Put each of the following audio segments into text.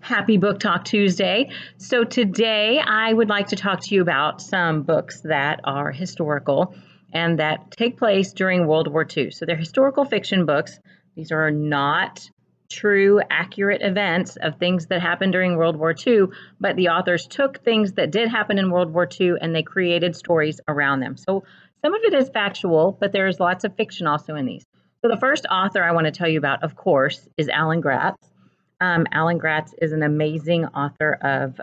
Happy Book Talk Tuesday. So today I would like to talk to you about some books that are historical and that take place during World War II. So they're historical fiction books. These are not true, accurate events of things that happened during World War II, but the authors took things that did happen in World War II and they created stories around them. So some of it is factual, but there's lots of fiction also in these. So the first author I want to tell you about, of course, is Alan Gratz. Alan Gratz is an amazing author of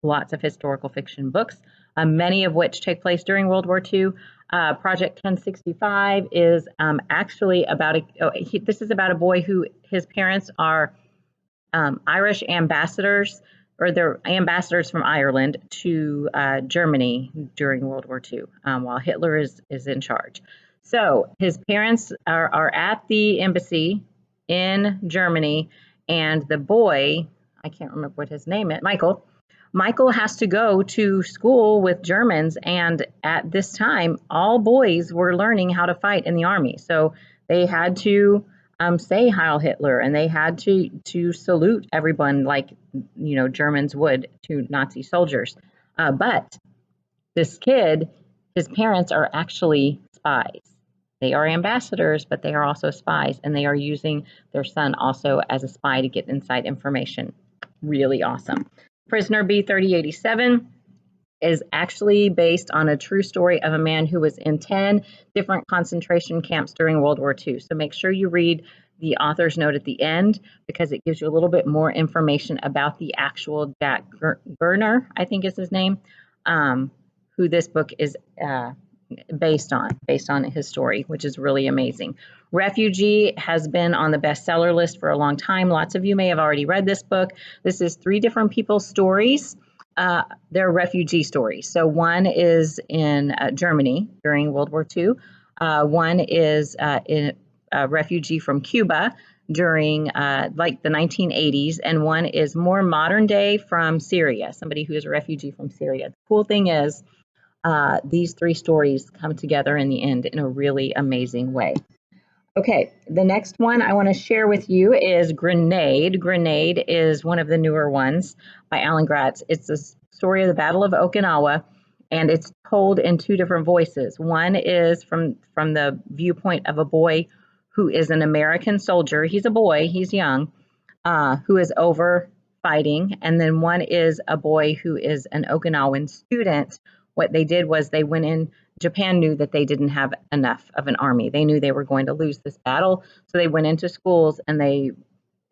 lots of historical fiction books, many of which take place during World War II. Projekt 1065 is actually about this is about a boy who his parents are Irish ambassadors, or they're ambassadors from Ireland to Germany during World War II, while Hitler is in charge. So his parents are at the embassy in Germany. And the boy, I can't remember what his name is, Michael has to go to school with Germans. And at this time, all boys were learning how to fight in the army. So they had to say Heil Hitler, and they had to salute everyone like, Germans would to Nazi soldiers. But this kid, his parents are actually spies. They are ambassadors, but they are also spies, and they are using their son also as a spy to get inside information. Really awesome. Prisoner B3087 is actually based on a true story of a man who was in 10 different concentration camps during World War II. So make sure you read the author's note at the end, because it gives you a little bit more information about the actual Jack Gerner, I think is his name, who this book is based on his story, which is really amazing. Refugee has been on the bestseller list for a long time. Lots of you may have already read this book. This is 3 different people's stories. They're refugee stories. So one is in Germany during World War II. One is a refugee from Cuba during like the 1980s, and one is more modern day from Syria, somebody who is a refugee from Syria. The cool thing is, these 3 stories come together in the end in a really amazing way. Okay, the next one I want to share with you is Grenade. Grenade is one of the newer ones by Alan Gratz. It's the story of the Battle of Okinawa, and it's told in 2 different voices. One is from the viewpoint of a boy who is an American soldier. He's a boy, he's young, who is over fighting, and then one is a boy who is an Okinawan student. What they did was they went in. Japan knew that they didn't have enough of an army. They knew they were going to lose this battle. So they went into schools and they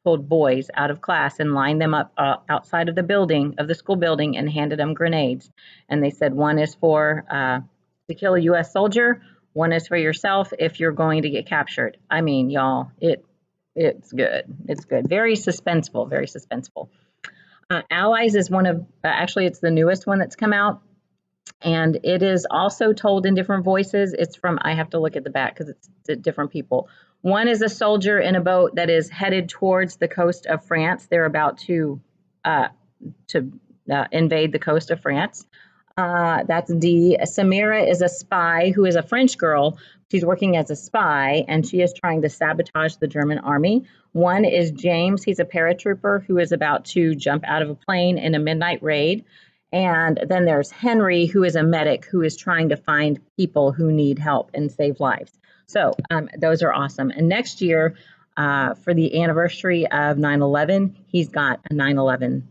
pulled boys out of class and lined them up outside of the school building, and handed them grenades. And they said, one is for to kill a U.S. soldier. One is for yourself if you're going to get captured. I mean, y'all, it's good. It's good. Very suspenseful. Very suspenseful. Allies is one of, actually, it's the newest one that's come out. And it is also told in different voices. It's from, I have to look at the back because it's different people. One is a soldier in a boat that is headed towards the coast of France. They're about to invade the coast of France. That's D. Samira is a spy who is a French girl. She's working as a spy, and she is trying to sabotage the German army. One is James. He's a paratrooper who is about to jump out of a plane in a midnight raid. And then there's Henry, who is a medic who is trying to find people who need help and save lives. So those are awesome. And next year, for the anniversary of 9/11, he's got a 9/11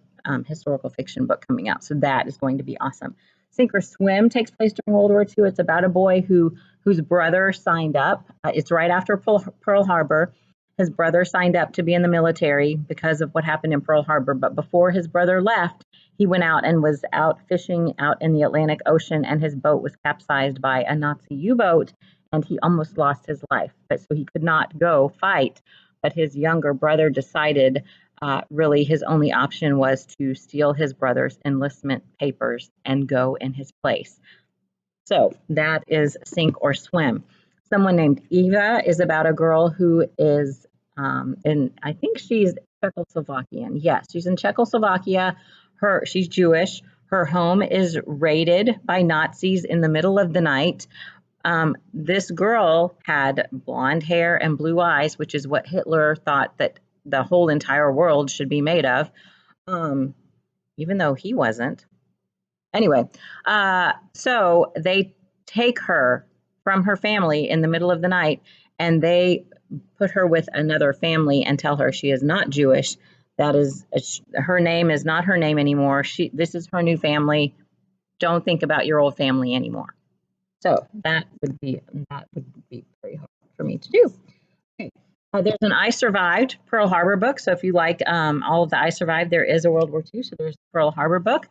historical fiction book coming out. So that is going to be awesome. Sink or Swim takes place during World War II. It's about a boy whose brother signed up. It's right after Pearl Harbor. His brother signed up to be in the military because of what happened in Pearl Harbor. But before his brother left, he went out and was out fishing out in the Atlantic Ocean, and his boat was capsized by a Nazi U-boat, and he almost lost his life. But so he could not go fight. But his younger brother decided really his only option was to steal his brother's enlistment papers and go in his place. So that is Sink or Swim. Someone Named Eva is about a girl who is I think she's Czechoslovakian. Yes, she's in Czechoslovakia. She's Jewish. Her home is raided by Nazis in the middle of the night. This girl had blonde hair and blue eyes, which is what Hitler thought that the whole entire world should be made of. um, even though he wasn't. Anyway, so they take her from her family in the middle of the night, and they put her with another family and tell her she is not Jewish. That is, her name is not her name anymore. This is her new family. Don't think about your old family anymore. So that would be very hard for me to do. Okay. There's an I Survived Pearl Harbor book. So if you like all of the I Survived, there is a World War II. So there's the Pearl Harbor book.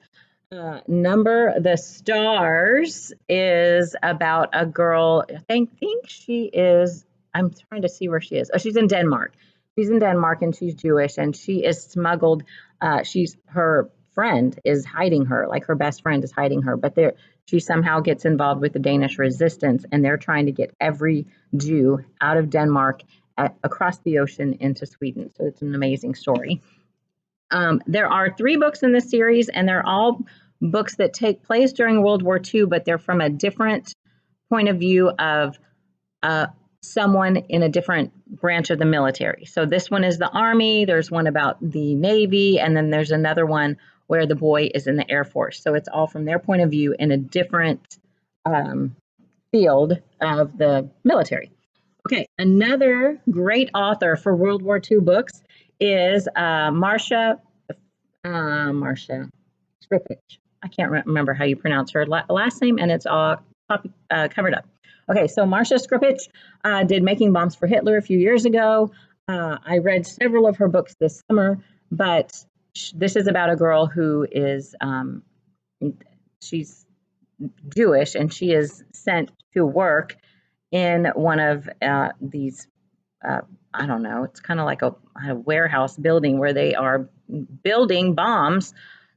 Number the Stars is about a girl. I think she is. I'm trying to see where she is. Oh, she's in Denmark. She's in Denmark and she's Jewish and she is smuggled. Her friend is hiding her, like her best friend is hiding her, but she somehow gets involved with the Danish resistance and they're trying to get every Jew out of Denmark across the ocean into Sweden. So it's an amazing story. There are 3 books in this series, and they're all books that take place during World War II, but they're from a different point of view of someone in a different branch of the military. So this one is the Army, there's one about the Navy, and then there's another one where the boy is in the Air Force. So it's all from their point of view in a different field of the military. Okay, another great author for World War II books is Marcia Scripps. I can't remember how you pronounce her last name, and it's all covered up. Okay, so Marcia Scripps did Making Bombs for Hitler a few years ago. I read several of her books this summer, but this is about a girl who is she's Jewish, and she is sent to work in one of these I don't know, it's kind of like a warehouse building where they are building bombs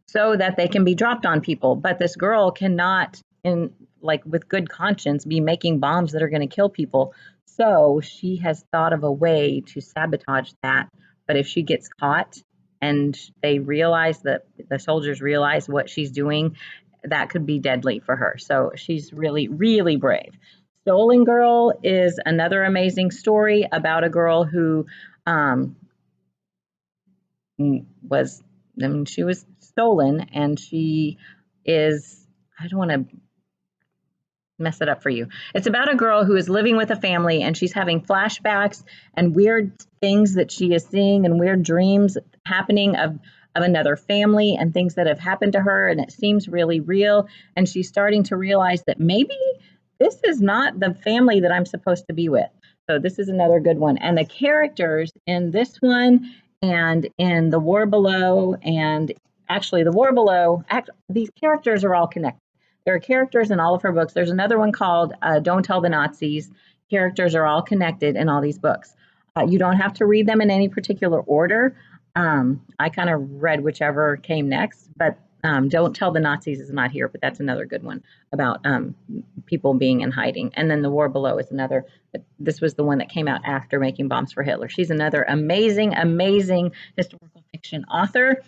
so that they can be dropped on people. But this girl cannot, with good conscience, be making bombs that are going to kill people. So she has thought of a way to sabotage that. But if she gets caught and the soldiers realize what she's doing, that could be deadly for her. So she's really, really brave. Stolen Girl is another amazing story about a girl who she was stolen, and she is, I don't want to mess it up for you. It's about a girl who is living with a family, and she's having flashbacks and weird things that she is seeing and weird dreams happening of another family and things that have happened to her, and it seems really real. And she's starting to realize that maybe this is not the family that I'm supposed to be with. So this is another good one. And the characters in this one and in The War Below, and actually The War Below, these characters are all connected. There are characters in all of her books. There's another one called Don't Tell the Nazis. Characters are all connected in all these books. You don't have to read them in any particular order. I kind of read whichever came next, but Don't Tell the Nazis is not here, but that's another good one about people being in hiding. And then The War Below is another, but this was the one that came out after Making Bombs for Hitler. She's another amazing, amazing historical fiction author.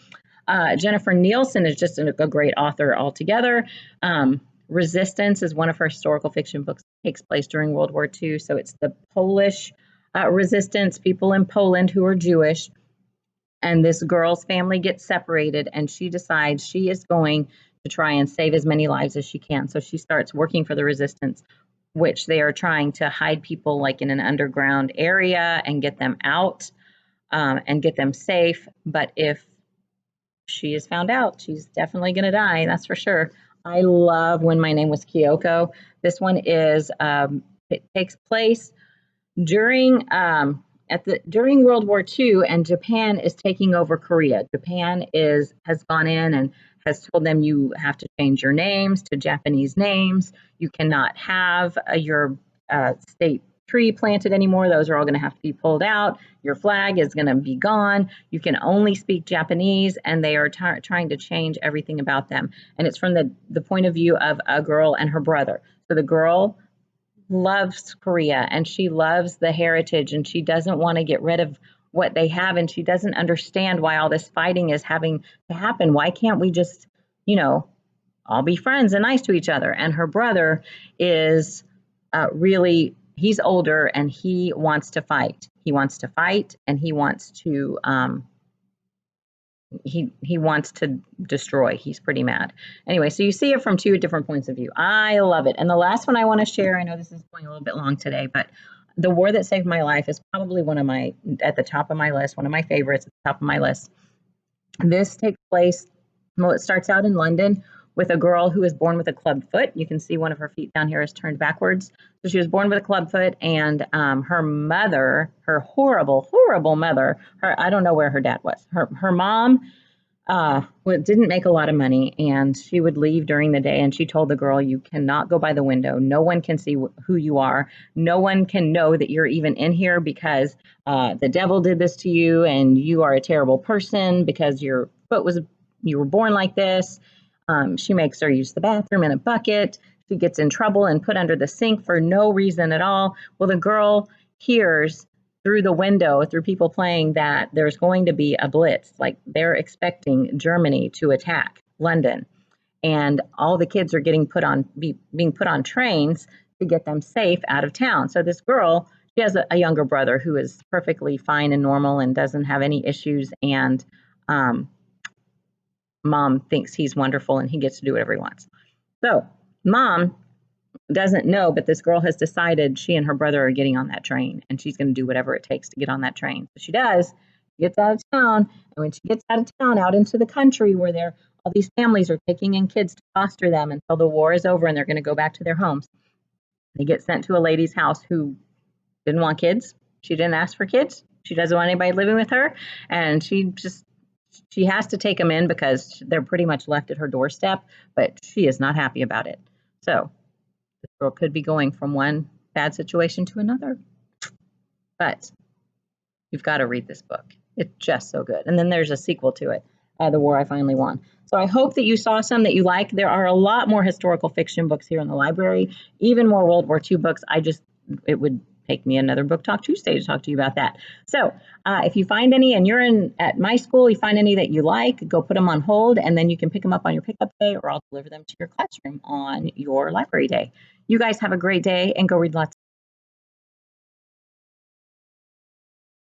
Jennifer Nielsen is just a great author altogether. Resistance is one of her historical fiction books that takes place during World War II. So it's the Polish resistance, people in Poland who are Jewish. And this girl's family gets separated, and she decides she is going to try and save as many lives as she can. So she starts working for the resistance, which they are trying to hide people like in an underground area and get them out and get them safe. But if she is found out, she's definitely going to die, that's for sure. I love When My Name Was Keoko. This one is it takes place during during World War II, and Japan is taking over Korea. Japan has gone in and has told them you have to change your names to Japanese names. You cannot have your state tree planted anymore. Those are all going to have to be pulled out. Your flag is going to be gone. You can only speak Japanese, and they are trying to change everything about them. And it's from the point of view of a girl and her brother. So the girl loves Korea and she loves the heritage, and she doesn't want to get rid of what they have, and she doesn't understand why all this fighting is having to happen. Why can't we just, all be friends and nice to each other? And her brother is he's older and he wants to fight. He wants to fight and he wants to he wants to destroy. He's pretty mad. Anyway, so you see it from two different points of view. I love it. And the last one I want to share, I know this is going a little bit long today, but The War That Saved My Life is probably at the top of my list, one of my favorites at the top of my list. This takes place, well, it starts out in London with a girl who was born with a clubbed foot. You can see one of her feet down here is turned backwards. So she was born with a clubbed foot, and her mother, her horrible, horrible mother, I don't know where her dad was. Her mom didn't make a lot of money, and she would leave during the day, and she told the girl, you cannot go by the window. No one can see who you are. No one can know that you're even in here, because the devil did this to you, and you are a terrible person because you were born like this. She makes her use the bathroom in a bucket. She gets in trouble and put under the sink for no reason at all. Well, the girl hears through the window, through people playing, that there's going to be a blitz. Like, they're expecting Germany to attack London, and all the kids are being put on trains to get them safe out of town. So this girl, she has a younger brother who is perfectly fine and normal and doesn't have any issues, and mom thinks he's wonderful and he gets to do whatever he wants. So mom doesn't know, but this girl has decided she and her brother are getting on that train, and she's going to do whatever it takes to get on that train. So she does. She gets out of town, and when she gets out of town, out into the country where all these families are taking in kids to foster them until the war is over and they're going to go back to their homes. They get sent to a lady's house who didn't want kids. She didn't ask for kids. She doesn't want anybody living with her, and she has to take them in because they're pretty much left at her doorstep, but she is not happy about it. So this girl could be going from one bad situation to another. But you've got to read this book. It's just so good. And then there's a sequel to it, The War I Finally Won. So I hope that you saw some that you like. There are a lot more historical fiction books here in the library, even more World War II books. It would take me another Book Talk Tuesday to talk to you about that. So if you find any, and you're at my school, you find any that you like, go put them on hold, and then you can pick them up on your pickup day, or I'll deliver them to your classroom on your library day. You guys have a great day, and go read lots